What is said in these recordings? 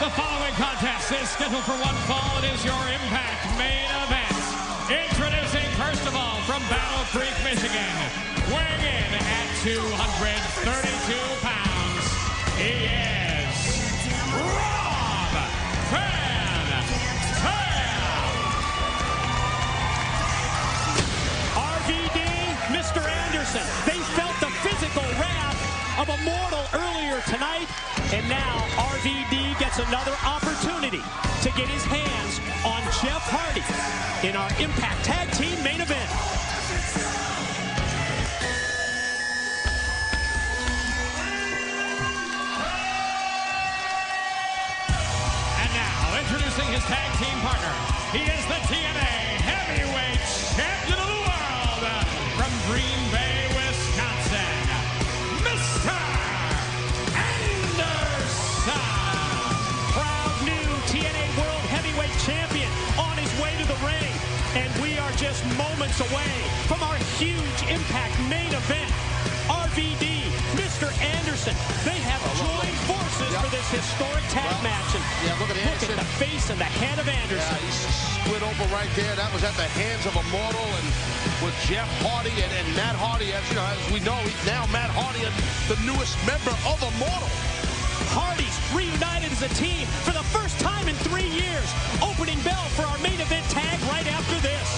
The following contest is scheduled for one fall. It is your Impact main event. Introducing, first of all, from Battle Creek, Michigan, weighing in at 232 pounds, he is Rob Van Dam. RVD, Mr. Anderson. They felt the physical wrath of a mortal earlier tonight, and now RVD gets another opportunity to get his hands on Jeff Hardy in our Impact Tag Team main event. And now, introducing his tag team partner, he is the TNA Heavyweight Champion of the World from Green Bay, Wisconsin, Mr. Anderson. Proud new TNA World Heavyweight Champion on his way to the ring. And we are just moments away from our huge Impact main event. RVD, Mr. Anderson, they have joined forces for this historic tag match. And look at Anderson. the face and the head of Anderson. Yeah, he's split open right there. That was at the hands of a mortal. And with Jeff Hardy and Matt Hardy, as you know, as we know, now Matt Hardy, the newest member of Immortal. Hardys reunited as a team for the first time in 3 years. Opening bell for our main event tag right after this.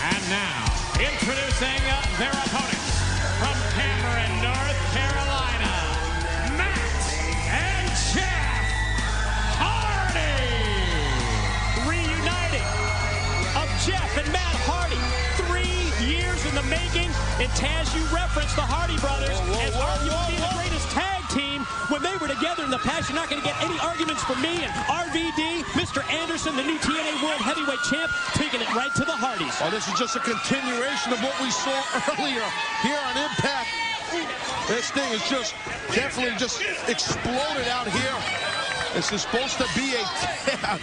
And now, introducing their opponents from Cameron, North Carolina, Matt and Jeff Hardy. Reuniting of Jeff and Matt Hardy. 3 years in the making. And Taz, you referenced the Hardy brothers as arguably the greatest tag team when they were together in the past. You're not going to get any arguments from me. And RVD, Mr. Anderson, the new TNA World Heavyweight Champ, taking it right to the Hardys. Oh, this is just a continuation of what we saw earlier here on Impact. This thing is just definitely just exploded out here. This is supposed to be a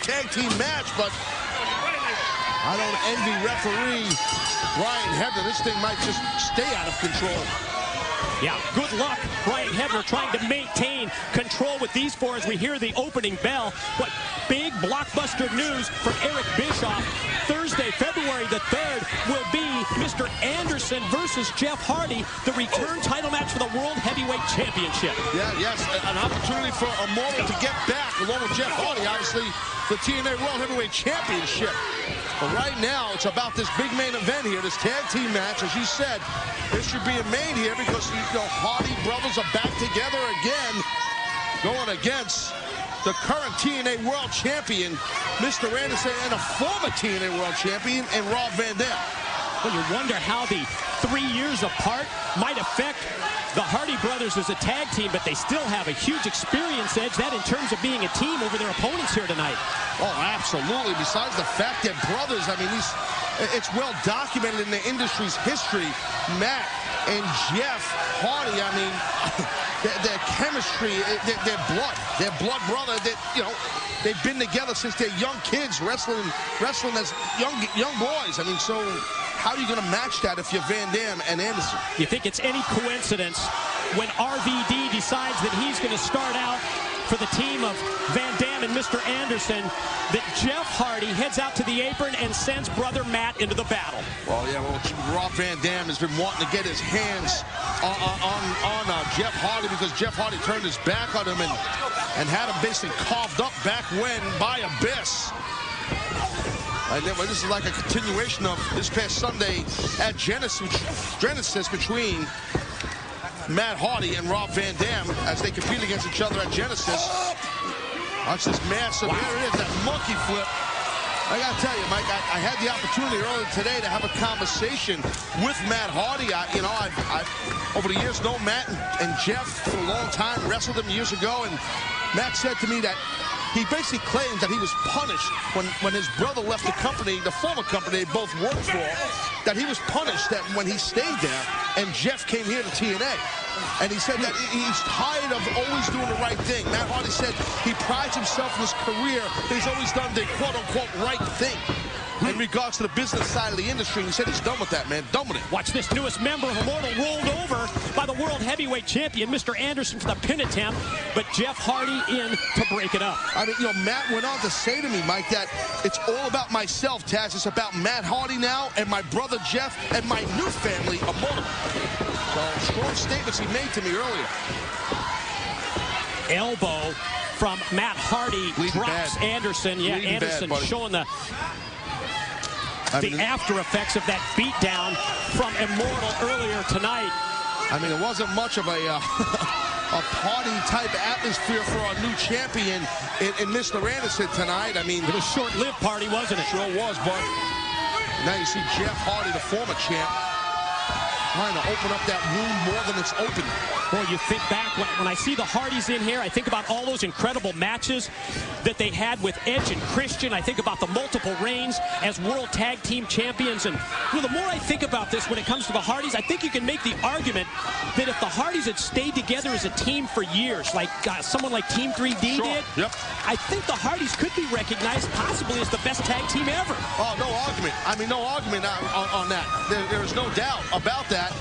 tag team match, but I don't envy referee Ryan Hebner. This thing might just stay out of control. Yeah, good luck, Ryan Hebner, trying to maintain control with these four as we hear the opening bell. But big blockbuster news from Eric Bischoff. Thursday, February the 3rd, will be Mr. Anderson versus Jeff Hardy, the return title match for the World Heavyweight Championship. Yeah, yes, an opportunity for Immortal to get back, along with Jeff Hardy, obviously, the TNA World Heavyweight Championship. But right now, it's about this big main event here, this tag team match. As you said, history being made here because, you know, Hardy brothers are back together again, going against the current TNA World Champion, Mr. Anderson, and a former TNA World Champion, and Rob Van Dam. Well, you wonder how the 3 years apart might affect the Hardy brothers as a tag team, but they still have a huge experience edge, that in terms of being a team over their opponents here tonight. Oh, absolutely. Besides the fact that brothers, I mean, it's well documented in the industry's history. Matt and Jeff Hardy, I mean, their chemistry, their blood brother, you know, they've been together since they're young kids, wrestling as young boys. I mean, so how are you going to match that if you're Van Dam and Anderson? You think it's any coincidence when RVD decides that he's going to start out for the team of Van Dam and Mr. Anderson, that Jeff Hardy heads out to the apron and sends brother Matt into the battle? Well, yeah, Rob Van Dam has been wanting to get his hands on Jeff Hardy because Jeff Hardy turned his back on him and had him basically carved up back when by Abyss. And then, well, this is like a continuation of this past Sunday at Genesis between Matt Hardy and Rob Van Dam as they compete against each other at Genesis. Watch this massive, wow. Here it is, that monkey flip. I gotta tell you, Mike, I had the opportunity earlier today to have a conversation with Matt Hardy. I've over the years known Matt and Jeff for a long time, wrestled them years ago, and Matt said to me that he basically claims that he was punished when his brother left the company, the former company they both worked for, that he was punished that when he stayed there and Jeff came here to TNA. And he said that he's tired of always doing the right thing. Matt Hardy said he prides himself in his career that he's always done the quote-unquote right thing. in regards to the business side of the industry. He said he's done with that, man. Done with it. Watch this newest member of Immortal rolled over by the world heavyweight champion, Mr. Anderson, for the pin attempt, but Jeff Hardy in to break it up. I mean, you know, Matt went on to say to me, Mike, that it's all about myself, Taz. It's about Matt Hardy now and my brother Jeff and my new family, Immortal. So, strong statements he made to me earlier. Elbow from Matt Hardy drops Anderson. Yeah, Anderson showing the after effects of that beatdown from Immortal earlier tonight. I mean, it wasn't much of a party-type atmosphere for our new champion in Mr. Anderson tonight. I mean, it was a short-lived party, wasn't it? Sure was, but now you see Jeff Hardy, the former champ, trying to open up that wound more than it's open. Boy, you think back, when I see the Hardys in here, I think about all those incredible matches that they had with Edge and Christian. I think about the multiple reigns as World Tag Team Champions. And you know, the more I think about this when it comes to the Hardys, I think you can make the argument that if the Hardys had stayed together as a team for years, like someone like Team 3D did, I think the Hardys could be recognized possibly as the best tag team ever. Oh, no argument. I mean, no argument on that. There's no doubt about that.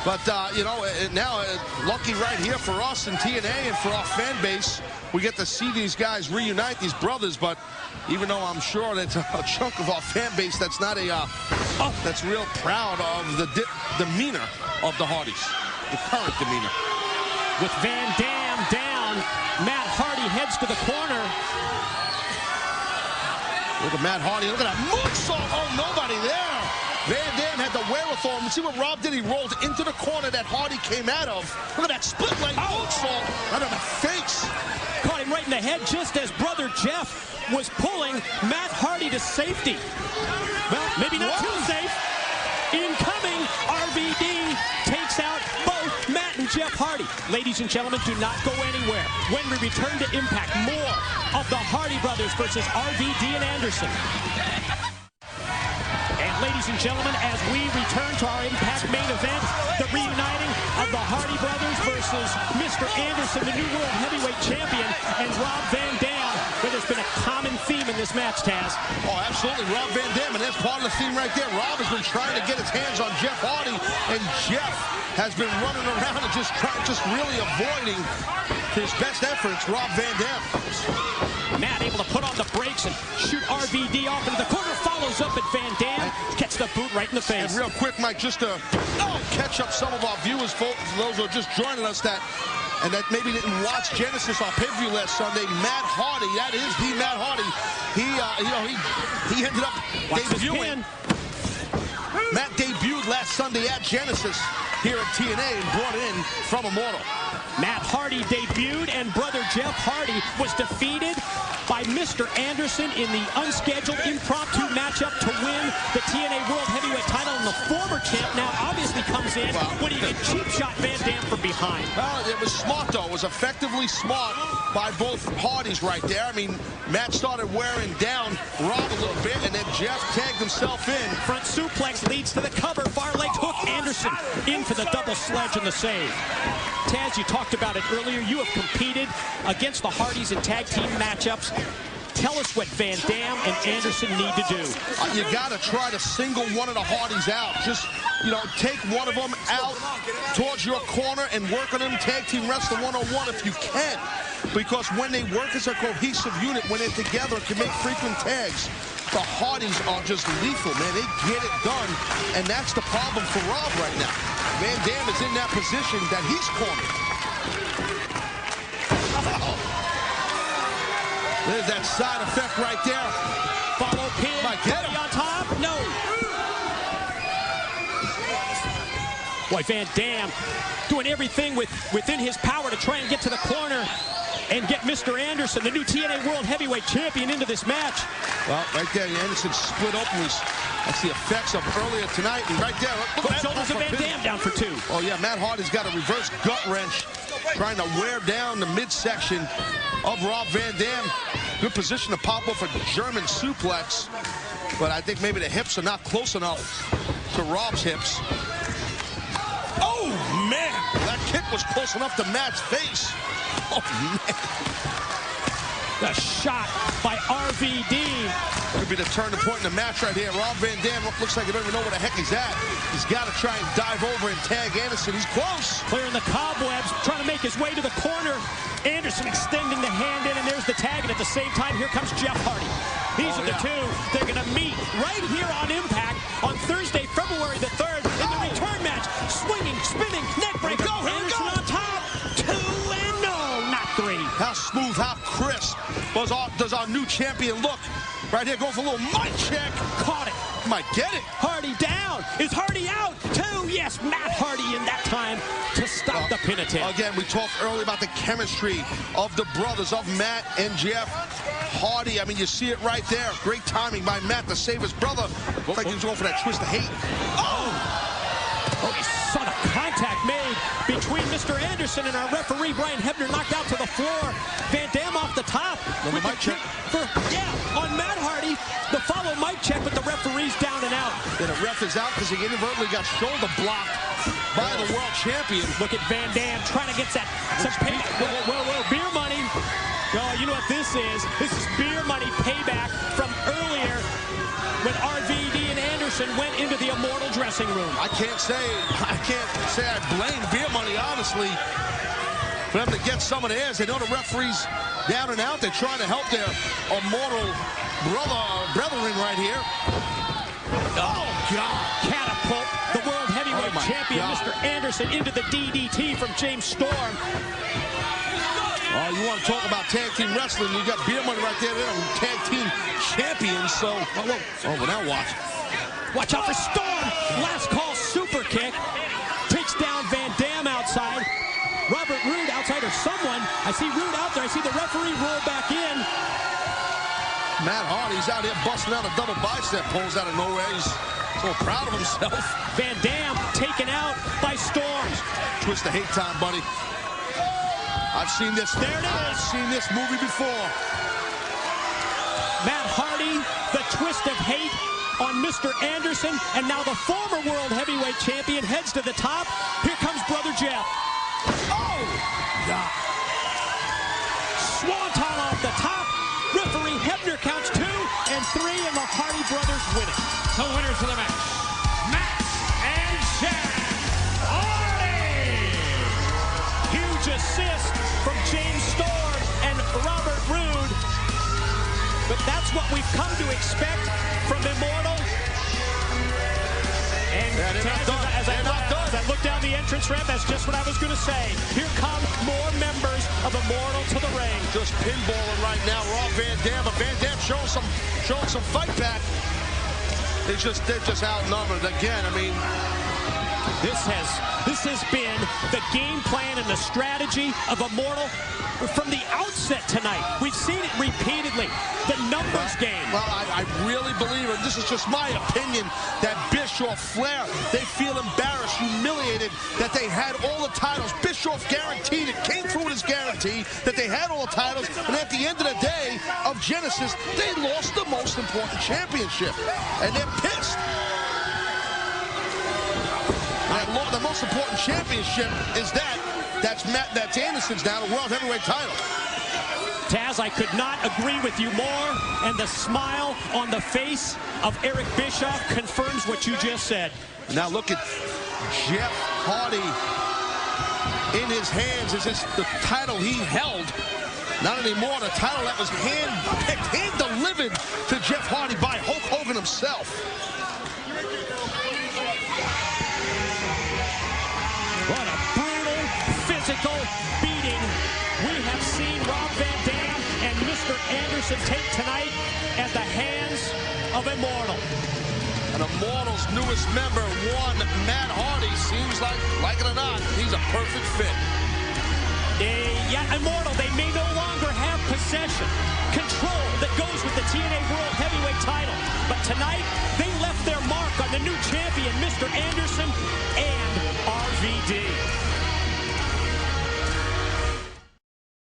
But, you know, now lucky right here for us in TNA and for our fan base, we get to see these guys reunite, these brothers. But even though I'm sure that's a chunk of our fan base that's not that's real proud of the demeanor of the Hardys, the current demeanor. With Van Dam down, Matt Hardy heads to the corner. Look at Matt Hardy. Look at that moonsault. Oh, nobody there. Van Dam had the wherewithal. And see what Rob did? He rolled into the corner that Hardy came out of. Look at that split leg moonsault out of the face. Caught him right in the head just as brother Jeff was pulling Matt Hardy to safety. Well, maybe not too safe. Incoming, RVD takes out both Matt and Jeff Hardy. Ladies and gentlemen, do not go anywhere. When we return to Impact, more of the Hardy brothers versus RVD and Anderson. And ladies and gentlemen, as we return to our Impact main event, the reuniting of the Hardy brothers versus Mr. Anderson, the new world heavyweight champion, and Rob Van Dam, where there's been a common theme in this match, Taz. Oh, absolutely, Rob Van Dam, and that's part of the theme right there. Rob has been trying to get his hands on Jeff Hardy, and Jeff has been running around and just really avoiding his best efforts, Rob Van Dam. Matt able to put on the brakes and shoot RVD off into the corner, follows up at Van Dam, gets the boot right in the face. And real quick, Mike, just to catch up some of our viewers, folks, those who are just joining us that maybe didn't watch Genesis on pay-per-view last Sunday. Matt Hardy, that is the Matt Hardy. He ended up debuting. Matt debuted last Sunday at Genesis here at TNA and brought in from Immortal. Matt Hardy debuted, and brother Jeff Hardy was defeated by Mr. Anderson in the unscheduled impromptu matchup to win the TNA World Heavyweight title. And the former champ now obviously comes in when he did cheap shot Van Dam from behind. Well, it was smart, though. It was effectively smart by both Hardys right there. I mean, Matt started wearing down Rob a little bit, and then Jeff tagged himself in. Front suplex leads to the cover. Far leg hook. Anderson in for the double sledge and the save. Taz, you talked about it earlier. You have competed against the Hardys in tag team matchups. Tell us what Van Dam and Anderson need to do. You got to try to single one of the Hardys out. Just, you know, take one of them out towards your corner and work on them tag team wrestling one-on-one if you can. Because when they work as a cohesive unit, when they're together, can make frequent tags. The Hardys are just lethal, man. They get it done, and that's the problem for Rob right now. Van Dam is in that position that he's cornered. There's that side effect right there. Follow pin. Get him on top. No. Boy, Van Dam doing everything within his power to try and get to the corner and get Mr. Anderson, the new TNA World Heavyweight Champion, into this match. Well, right there, Anderson split open. That's the effects of earlier tonight. And right there, look at that. Shoulders of Van Dam down for two. Oh, yeah, Matt Hardy's got a reverse gut wrench, trying to wear down the midsection of Rob Van Dam. Good position to pop off a German suplex. But I think maybe the hips are not close enough to Rob's hips. Oh, man. That kick was close enough to Matt's face. Oh, man. The shot by RVD. Could be the turning point in the match right here. Rob Van Dam looks like he don't even know where the heck he's at. He's got to try and dive over and tag Anderson. He's close. Clearing the cobwebs, trying to make his way to the corner. Anderson extending the hand in, and there's the tag. And at the same time, here comes Jeff Hardy. These are the two. They're going to meet right here on Impact on Thursday, February the 3rd in the return match. Swinging, spinning, neck breaker. Anderson on top. 2 and no, not 3. How smooth, how crisp does our new champion look? Right here, going for a little mic check. Caught it. Might get it. Hardy down. Is Hardy out? 2. Yes, Matt Hardy in that time to stop the pin attempt. Again, we talked earlier about the chemistry of the brothers, of Matt and Jeff Hardy. I mean, you see it right there. Great timing by Matt to save his brother. Looks like he was going for that twist of hate. Oh, he saw the contact made between Mr. Anderson and our referee, Brian Hebner, knocked out to the floor. Van Dam off the top. With the mic check. On Matt Hardy, the follow mic check, but the referee's down and out. And the ref is out because he inadvertently got shoulder blocked by the world champion. Look at Van Dam trying to get some pay. Whoa, beer money. Oh, you know what this is? This is beer money payback from earlier when RVD and Anderson went into the Immortal dressing room. I can't say I blame beer money, honestly, for them to get some of theirs. They know the referee's down and out. They're trying to help their Immortal brethren right here. Oh, God. Catapult the world heavyweight champion, Mr. Anderson, into the DDT from James Storm. Oh, you want to talk about tag team wrestling? You got beer money right there. They're tag team champions. So, well, now watch. Watch out for Storm. Last call super kick. Takes down Van Dam outside. Robert Roode outside, or someone. I see Roode out there. I see the referee roll back in. Matt Hardy's out here busting out a double bicep pulls out of nowhere. He's so proud of himself. Van Dam taken out by Storm. Twist of hate time, buddy. I've seen this. There it is. I've seen this movie before. Matt Hardy, the twist of hate on Mr. Anderson, and now the former world heavyweight champion heads to the top. Here comes Brother Jeff. Oh! God. Swanton off the top. Referee Hebner counts 2 and 3, and the Hardy brothers win it. The winners of the match, Matt and Jeff Hardy. Huge assist from James Storm and Robert Roode. But that's what we've come to expect from Immortal. And as I look down the entrance ramp, that's just what I was going to say. Here come more members of Immortal to the ring. Just pinballing right now, Rob Van Dam. But Van Dam showing some fight back. They're just outnumbered again. I mean, this has been the game plan and the strategy of Immortal from the outset tonight. We've seen it repeatedly. The numbers game. Well, I really believe, and this is just my opinion, that Bischoff, Flair, they feel embarrassed, humiliated that they had all the titles. Bischoff guaranteed it, came through with his guarantee that they had all the titles, and at the end of the day of Genesis, they lost the most important championship, and they're pissed. The most important championship is that's Anderson's now, the world heavyweight title. Taz, I could not agree with you more, and the smile on the face of Eric Bischoff confirms what you just said. Now look at Jeff Hardy in his hands. Is this the title he held? Not anymore. The title that was hand-picked, hand-delivered to Jeff Hardy by Hulk Hogan himself. What a brutal, physical beating we have seen Rob Van Dam and Mr. Anderson take tonight at the hands of Immortal. And Immortal's newest member, one Matt Hardy, seems like it or not, he's a perfect fit. Yeah, Immortal, they may no longer have possession, control that goes with the TNA World Heavyweight title. But tonight,